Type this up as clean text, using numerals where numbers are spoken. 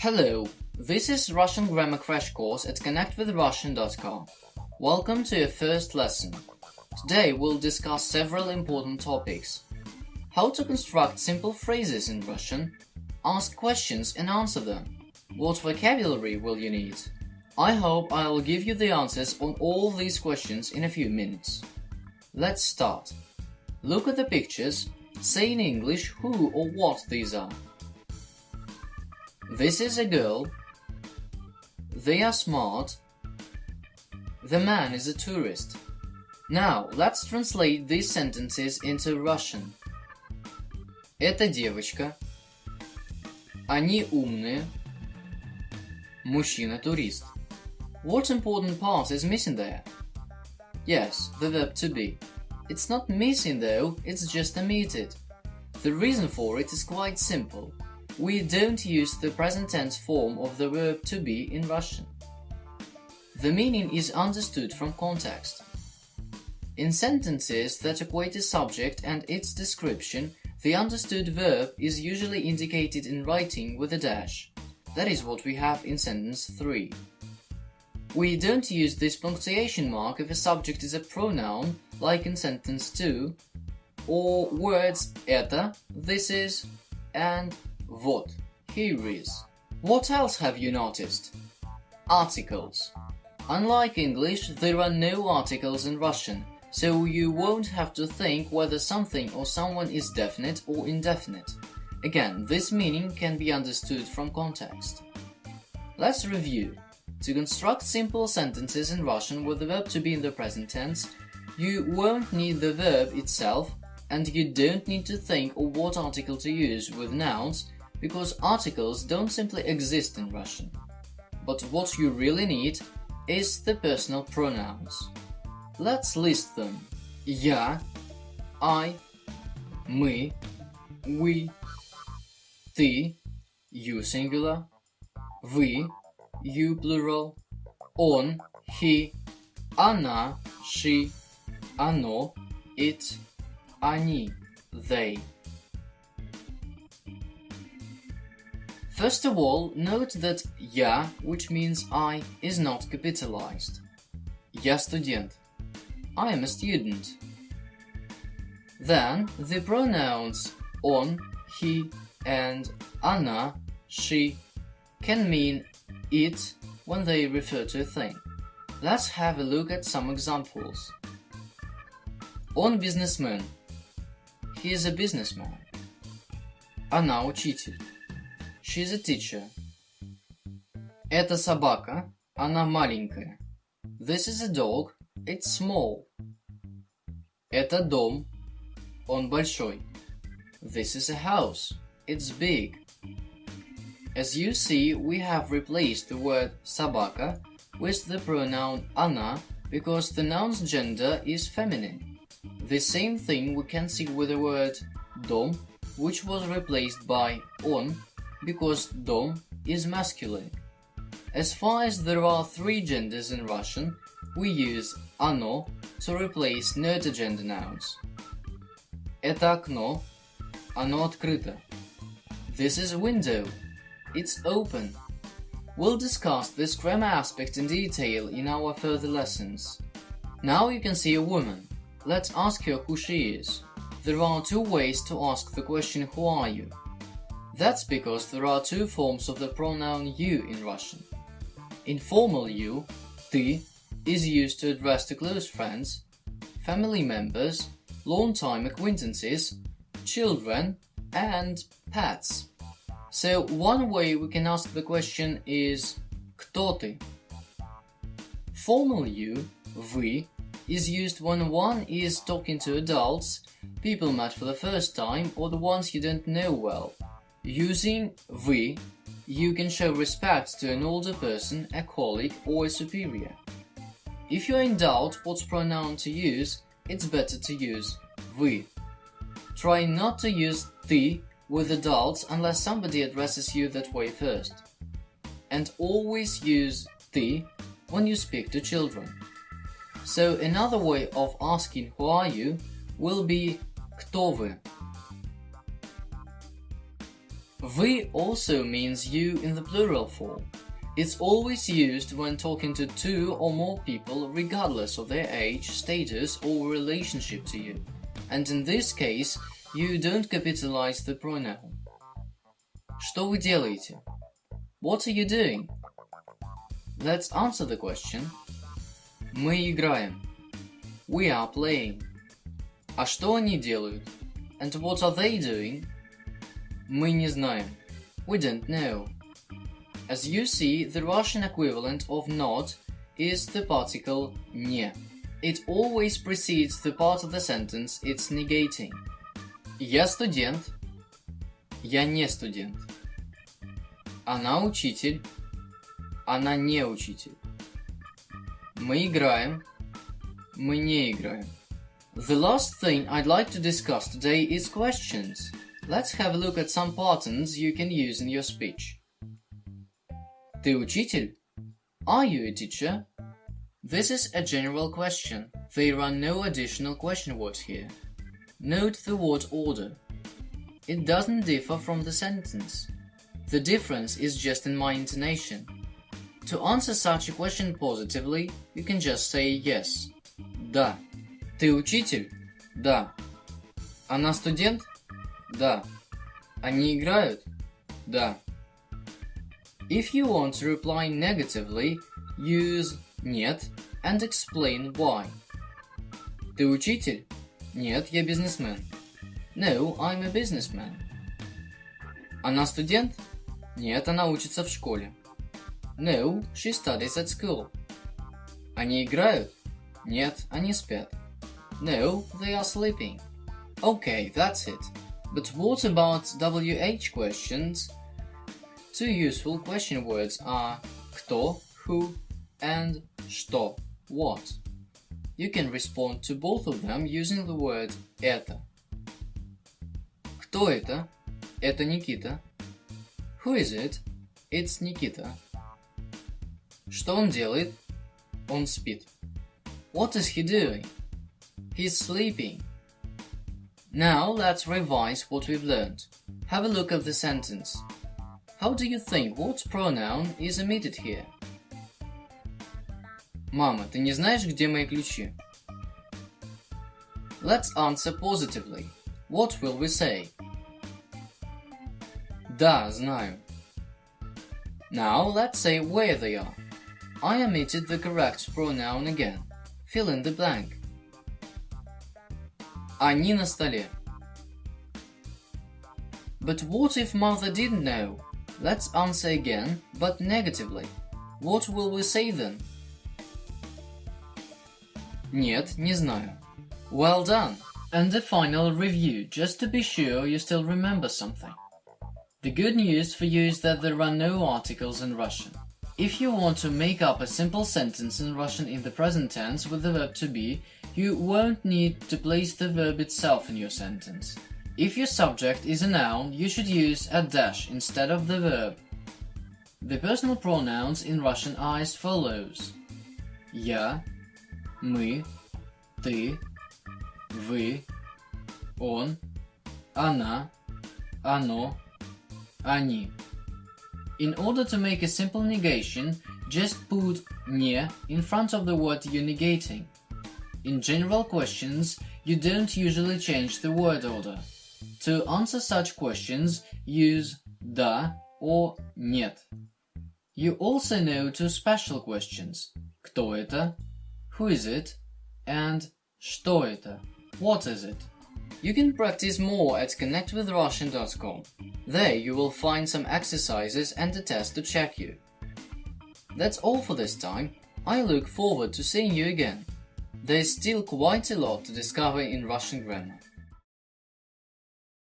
Hello, this is Russian Grammar Crash Course at connectwithrussian.com. Welcome to your first lesson. Today we'll discuss several important topics. How to construct simple phrases in Russian, ask questions and answer them. What vocabulary will you need? I hope I'll give you the answers on all these questions in a few minutes. Let's start. Look at the pictures, say in English who or what these are. This is a girl. They are smart. The man is a tourist. Now, let's translate these sentences into Russian. Это девочка. Они умные. Мужчина-турист. What important part is missing there? Yes, the verb to be. It's not missing though, it's just omitted. The reason for it is quite simple. We don't use the present tense form of the verb to be in Russian. The meaning is understood from context. In sentences that equate a subject and its description, the understood verb is usually indicated in writing with a dash. That is what we have in sentence 3. We don't use this punctuation mark if a subject is a pronoun, like in sentence 2, or words это, this is, and вот, here is. What else have you noticed? Articles. Unlike English, there are no articles in Russian, so you won't have to think whether something or someone is definite or indefinite. Again, this meaning can be understood from context. Let's review. To construct simple sentences in Russian with the verb to be in the present tense, you won't need the verb itself, and you don't need to think of what article to use with nouns, because articles don't simply exist in Russian. But what you really need is the personal pronouns. Let's list them. Я, I, мы, we, ты, you singular, вы, you plural, он, he, она, she, оно, it, они, they. First of all, note that я, which means I, is not capitalized. Я студент. I am a student. Then the pronouns он, he, and она, she can mean it when they refer to a thing. Let's have a look at some examples. Он businessman. He is a businessman. Она учитель. She is a teacher. Это собака. Она маленькая. This is a dog. It's small. Это дом. Он большой. This is a house. It's big. As you see, we have replaced the word собака with the pronoun она because the noun's gender is feminine. The same thing we can see with the word дом, which was replaced by он because дом is masculine. As far as there are 3 genders in Russian, we use оно to replace neuter gender nouns. Это окно. Оно открыто. This is a window. It's open. We'll discuss this grammar aspect in detail in our further lessons. Now you can see a woman. Let's ask her who she is. There are 2 ways to ask the question who are you? That's because there are 2 forms of the pronoun you in Russian. Informal you, ты, is used to address to close friends, family members, long-time acquaintances, children, and pets. So one way we can ask the question is кто ты? Formal you, вы, is used when one is talking to adults, people met for the first time, or the ones you don't know well. Using вы, you can show respect to an older person, a colleague, or a superior. If you're in doubt what pronoun to use, it's better to use вы. Try not to use ты with adults unless somebody addresses you that way first. And always use ты when you speak to children. So another way of asking who are you will be кто вы. Вы also means you in the plural form. It's always used when talking to two or more people regardless of their age, status or relationship to you. And in this case, you don't capitalize the pronoun. Что вы делаете? What are you doing? Let's answer the question. Мы играем. We are playing. А что они делают? And what are they doing? Мы не знаем. We don't know. As you see, the Russian equivalent of not is the particle не. It always precedes the part of the sentence it's negating. Я студент. Я не студент. Она учитель. Она не учитель. Мы играем. Мы не играем. The last thing I'd like to discuss today is questions. Let's have a look at some patterns you can use in your speech. Ты учитель? Are you a teacher? This is a general question. There are no additional question words here. Note the word order. It doesn't differ from the sentence. The difference is just in my intonation. To answer such a question positively, you can just say yes. Да. Ты учитель? Да. Она студент? Да. Они играют? Да. If you want to reply negatively, use нет and explain why. Ты учитель? Нет, я бизнесмен. No, I'm a businessman. Она студент? Нет, она учится в школе. No, she studies at school. Они играют? Нет, они спят. No, they are sleeping. Okay, that's it. But what about WH questions? Two useful question words are кто, who, and что, what. You can respond to both of them using the word это. Кто это? Это Никита. Who is it? It's Nikita. Что он делает? Он спит. What is he doing? He's sleeping. Now let's revise what we've learned. Have a look at the sentence. How do you think what pronoun is omitted here? Мама, ты не знаешь, где мои ключи? Let's answer positively. What will we say? Да, знаю. Now let's say where they are. I omitted the correct pronoun again. Fill in the blank. Они на столе. But what if mother didn't know? Let's answer again, but negatively. What will we say then? Нет, не знаю. Well done. And a final review, just to be sure you still remember something. The good news for you is that there are no articles in Russian. If you want to make up a simple sentence in Russian in the present tense with the verb to be, you won't need to place the verb itself in your sentence. If your subject is a noun, you should use a dash instead of the verb. The personal pronouns in Russian are as follows. Я, мы, ты, вы, он, она, оно, они. In order to make a simple negation, just put не in front of the word you're negating. In general questions, you don't usually change the word order. To answer such questions, use да or нет. You also know two special questions. Кто это? Who is it? And что это? What is it? You can practice more at connectwithrussian.com. There you will find some exercises and a test to check you. That's all for this time. I look forward to seeing you again. There's still quite a lot to discover in Russian grammar.